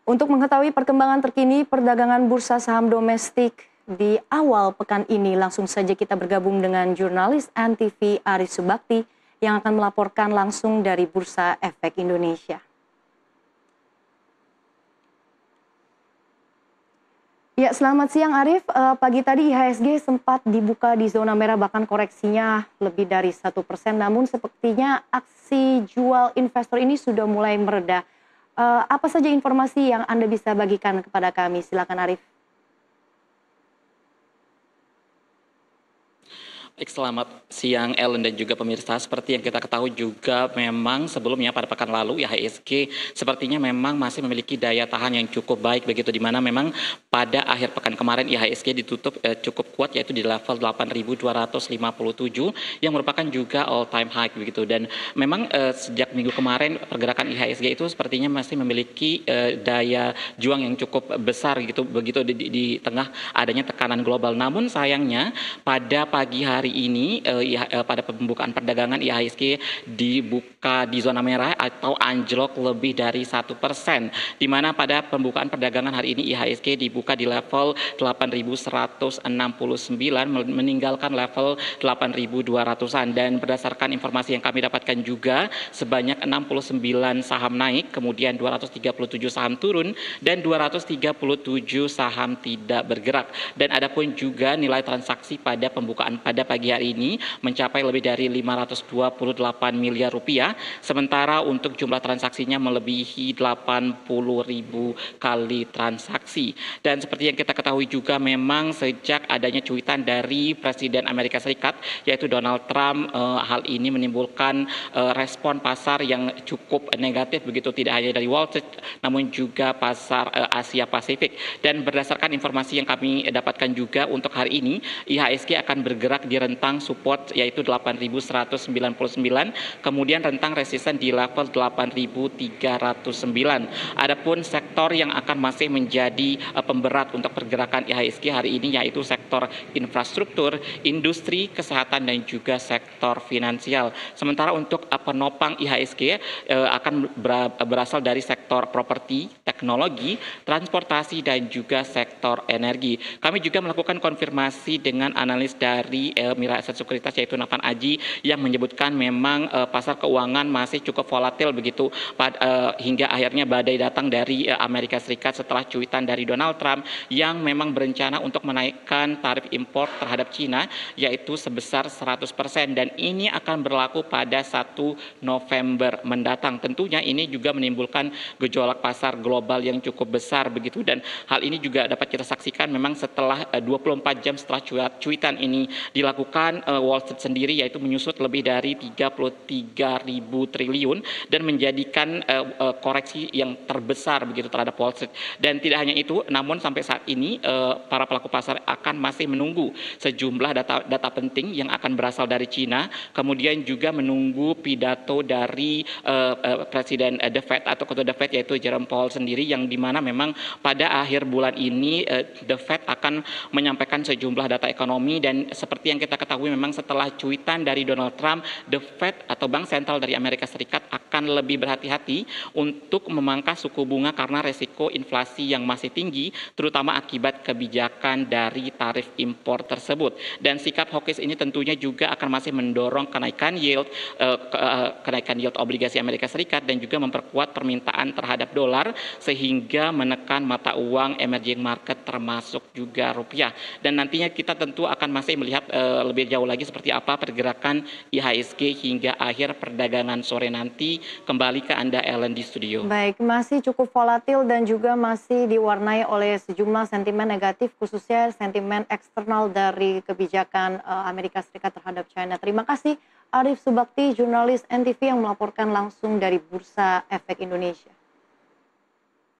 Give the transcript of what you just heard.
Untuk mengetahui perkembangan terkini perdagangan bursa saham domestik di awal pekan ini, langsung saja kita bergabung dengan jurnalis Antv Aris Subakti yang akan melaporkan langsung dari Bursa Efek Indonesia. Ya, selamat siang Arif. Pagi tadi IHSG sempat dibuka di zona merah, bahkan koreksinya lebih dari 1%. Namun sepertinya aksi jual investor ini sudah mulai mereda. Apa saja informasi yang Anda bisa bagikan kepada kami? Silakan Arif. Baik, selamat siang Ellen dan juga pemirsa. Seperti yang kita ketahui juga memang sebelumnya pada pekan lalu IHSG sepertinya memang masih memiliki daya tahan yang cukup baik begitu, di mana memang pada akhir pekan kemarin IHSG ditutup cukup kuat yaitu di level 8.257 yang merupakan juga all time high begitu, dan memang sejak minggu kemarin pergerakan IHSG itu sepertinya masih memiliki daya juang yang cukup besar gitu begitu di tengah adanya tekanan global. Namun sayangnya pada pagi hari ini pada pembukaan perdagangan IHSG dibuka di zona merah atau anjlok lebih dari 1%, di mana pada pembukaan perdagangan hari ini IHSG dibuka di level 8.169 meninggalkan level 8.200-an, dan berdasarkan informasi yang kami dapatkan juga sebanyak 69 saham naik, kemudian 237 saham turun dan 237 saham tidak bergerak, dan adapun juga nilai transaksi pada pembukaan pada pagi hari ini mencapai lebih dari 528 miliar rupiah, sementara untuk jumlah transaksinya melebihi 80.000 kali transaksi. Dan seperti yang kita ketahui juga memang sejak adanya cuitan dari Presiden Amerika Serikat yaitu Donald Trump, hal ini menimbulkan respon pasar yang cukup negatif begitu, tidak hanya dari Wall Street namun juga pasar Asia Pasifik. Dan berdasarkan informasi yang kami dapatkan juga untuk hari ini IHSG akan bergerak di rentang support yaitu 8.199, kemudian rentang resisten di level 8.309. Adapun sektor yang akan masih menjadi pemberat untuk pergerakan IHSG hari ini yaitu sektor infrastruktur, industri, kesehatan dan juga sektor finansial. Sementara untuk penopang IHSG akan berasal dari sektor properti, teknologi, transportasi dan juga sektor energi. Kami juga melakukan konfirmasi dengan analis dari Mira Aset Sekuritas yaitu Nafan Aji yang menyebutkan memang pasar keuangan masih cukup volatil begitu hingga akhirnya badai datang dari Amerika Serikat setelah cuitan dari Donald Trump yang memang berencana untuk menaikkan tarif impor terhadap Cina yaitu sebesar 100%, dan ini akan berlaku pada 1 November mendatang. Tentunya ini juga menimbulkan gejolak pasar global yang cukup besar begitu, dan hal ini juga dapat kita saksikan memang setelah 24 jam setelah cuitan ini dilakukan, Wall Street sendiri yaitu menyusut lebih dari 33.000 triliun dan menjadikan koreksi yang terbesar begitu terhadap Wall Street. Dan tidak hanya itu, namun sampai saat ini para pelaku pasar akan masih menunggu sejumlah data penting yang akan berasal dari Cina, kemudian juga menunggu pidato dari Presiden The Fed atau ketua The Fed yaitu Jerome Powell sendiri, yang dimana memang pada akhir bulan ini The Fed akan menyampaikan sejumlah data ekonomi. Dan seperti yang kita ketahui memang setelah cuitan dari Donald Trump, The Fed atau Bank Sentral dari Amerika Serikat akan lebih berhati-hati untuk memangkas suku bunga karena resiko inflasi yang masih tinggi terutama akibat kebijakan dari tarif impor tersebut. Dan sikap hawkish ini tentunya juga akan masih mendorong kenaikan yield obligasi Amerika Serikat dan juga memperkuat permintaan terhadap dolar sehingga menekan mata uang emerging market termasuk juga rupiah. Dan nantinya kita tentu akan masih melihat lebih jauh lagi seperti apa pergerakan IHSG hingga akhir perdagangan sore nanti. Kembali ke Anda Ellen di studio. Baik, masih cukup volatil dan juga masih diwarnai oleh sejumlah sentimen negatif, khususnya sentimen eksternal dari kebijakan Amerika Serikat terhadap China. Terima kasih Arif Subakti, jurnalis NTV yang melaporkan langsung dari Bursa Efek Indonesia.